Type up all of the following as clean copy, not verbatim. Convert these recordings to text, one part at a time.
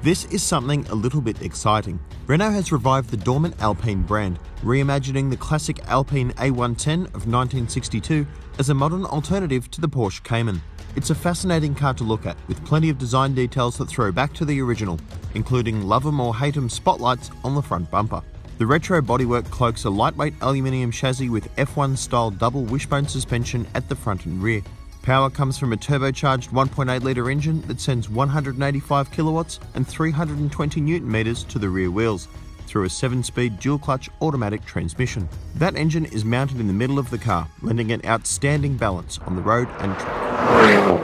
This is something a little bit exciting. Renault has revived the dormant Alpine brand, reimagining the classic Alpine A110 of 1962 as a modern alternative to the Porsche Cayman. It's a fascinating car to look at, with plenty of design details that throw back to the original, including love 'em or hate 'em spotlights on the front bumper. The retro bodywork cloaks a lightweight aluminium chassis with F1-style double wishbone suspension at the front and rear. Power comes from a turbocharged 1.8-litre engine that sends 185 kilowatts and 320 newton-meters to the rear wheels through a 7-speed dual-clutch automatic transmission. That engine is mounted in the middle of the car, lending an outstanding balance on the road and track.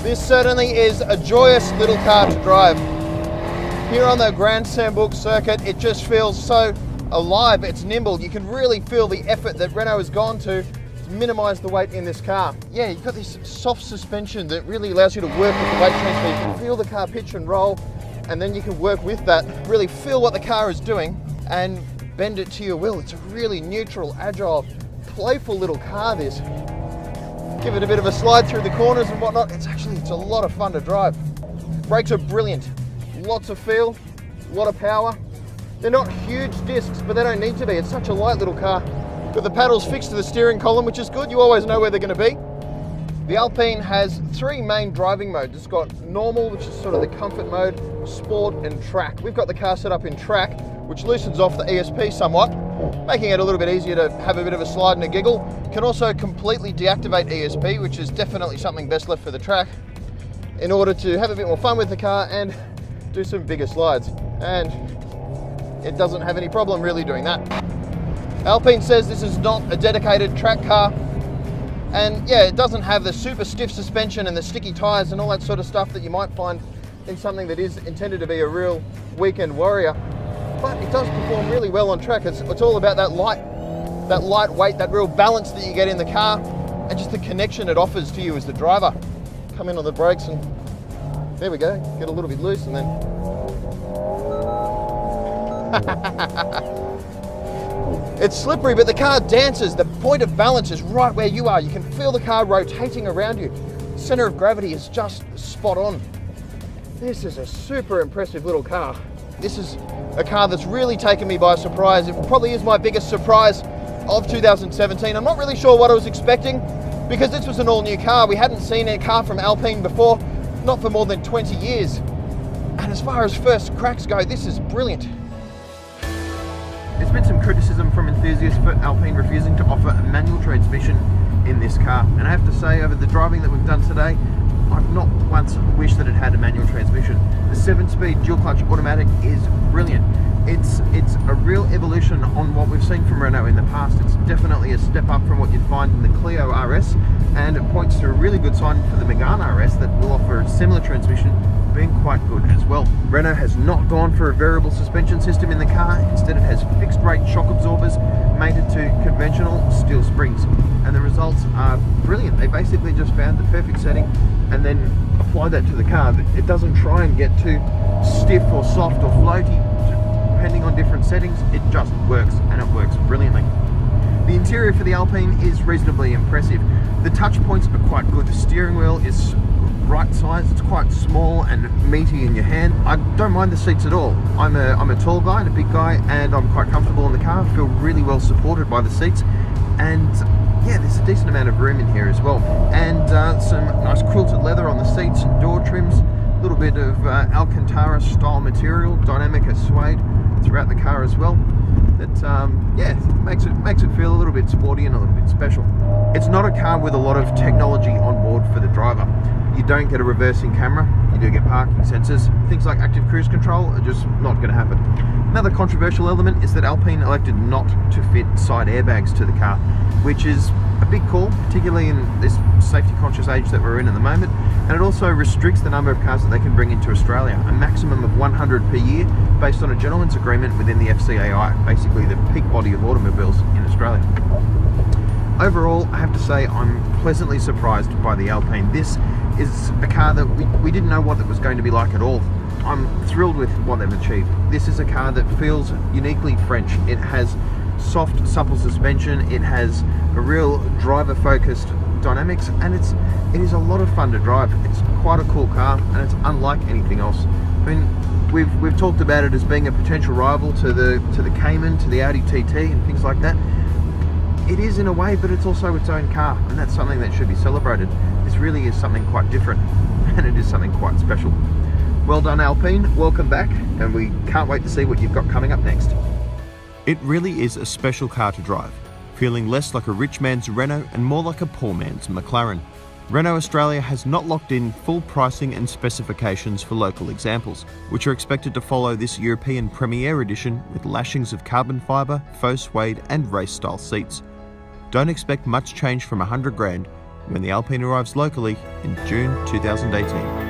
This certainly is a joyous little car to drive. Here on the Grand Sambook circuit, it just feels so alive, it's nimble. You can really feel the effort that Renault has gone to minimise the weight in this car. Yeah, you've got this soft suspension that really allows you to work with the weight transfer. You can feel the car pitch and roll, and then you can work with that, really feel what the car is doing and bend it to your will. It's a really neutral, agile, playful little car, this. Give it a bit of a slide through the corners and whatnot. It's a lot of fun to drive. Brakes are brilliant. Lots of feel, a lot of power. They're not huge discs, but they don't need to be. It's such a light little car. Got the paddles fixed to the steering column, which is good. You always know where they're going to be. The Alpine has 3 main driving modes. It's got normal, which is sort of the comfort mode, sport and track. We've got the car set up in track, which loosens off the ESP somewhat, making it a little bit easier to have a bit of a slide and a giggle. Can also completely deactivate ESP, which is definitely something best left for the track, in order to have a bit more fun with the car and do some bigger slides. And it doesn't have any problem really doing that. Alpine says this is not a dedicated track car, and yeah, it doesn't have the super stiff suspension and the sticky tyres and all that sort of stuff that you might find in something that is intended to be a real weekend warrior, but it does perform really well on track. It's all about that lightweight, that real balance that you get in the car, and just the connection it offers to you as the driver. Come in on the brakes and there we go, get a little bit loose and then it's slippery, but the car dances. The point of balance is right where you are. You can feel the car rotating around you. Center of gravity is just spot on. This is a super impressive little car. This is a car that's really taken me by surprise. It probably is my biggest surprise of 2017. I'm not really sure what I was expecting, because this was an all-new car. We hadn't seen a car from Alpine before, not for more than 20 years. And as far as first cracks go, this is brilliant. There's been some criticism from enthusiasts for Alpine refusing to offer a manual transmission in this car, and I have to say, over the driving that we've done today, I've not once wished that it had a manual transmission. The 7-speed dual clutch automatic is brilliant. It's a real evolution on what we've seen from Renault in the past. It's definitely a step up from what you'd find in the Clio RS, and it points to a really good sign for the Megane RS that will offer a similar transmission, being quite good as well. Renault has not gone for a variable suspension system in the car. Instead, it has fixed rate shock absorbers mated to conventional steel springs, and the results are brilliant. They basically just found the perfect setting and then apply that to the car. It doesn't try and get too stiff or soft or floaty depending on different settings. It just works, and it works brilliantly. The interior for the Alpine is reasonably impressive. The touch points are quite good. The steering wheel is right size. It's quite small and meaty in your hand. I don't mind the seats at all. I'm a tall guy and a big guy, and I'm quite comfortable in the car. I feel really well supported by the seats, and yeah, there's a decent amount of room in here as well, and some nice quilted leather on the seats and door trims, a little bit of Alcantara style material, dynamic as suede throughout the car as well. That yeah, makes it feel a little bit sporty and a little bit special. It's not a car with a lot of technology on board for the driver. You don't get a reversing camera, you do get parking sensors. Things like active cruise control are just not going to happen. Another controversial element is that Alpine elected not to fit side airbags to the car, which is a big call, particularly in this safety conscious age that we're in at the moment, and it also restricts the number of cars that they can bring into Australia, a maximum of 100 per year based on a gentleman's agreement within the FCAI, basically the peak body of automobiles in Australia. Overall, I have to say I'm pleasantly surprised by the Alpine. This is a car that we didn't know what it was going to be like at all. I'm thrilled with what they've achieved. This is a car that feels uniquely French. It has soft, supple suspension. It has a real driver-focused dynamics, and it is a lot of fun to drive. It's quite a cool car, and it's unlike anything else. I mean, we've talked about it as being a potential rival to the Cayman, to the Audi TT, and things like that. It is in a way, but it's also its own car, and that's something that should be celebrated. This really is something quite different, and it is something quite special. Well done, Alpine. Welcome back, and we can't wait to see what you've got coming up next. It really is a special car to drive, feeling less like a rich man's Renault and more like a poor man's McLaren. Renault Australia has not locked in full pricing and specifications for local examples, which are expected to follow this European Premier Edition with lashings of carbon fibre, faux suede and race-style seats. Don't expect much change from $100 grand when the Alpine arrives locally in June 2018.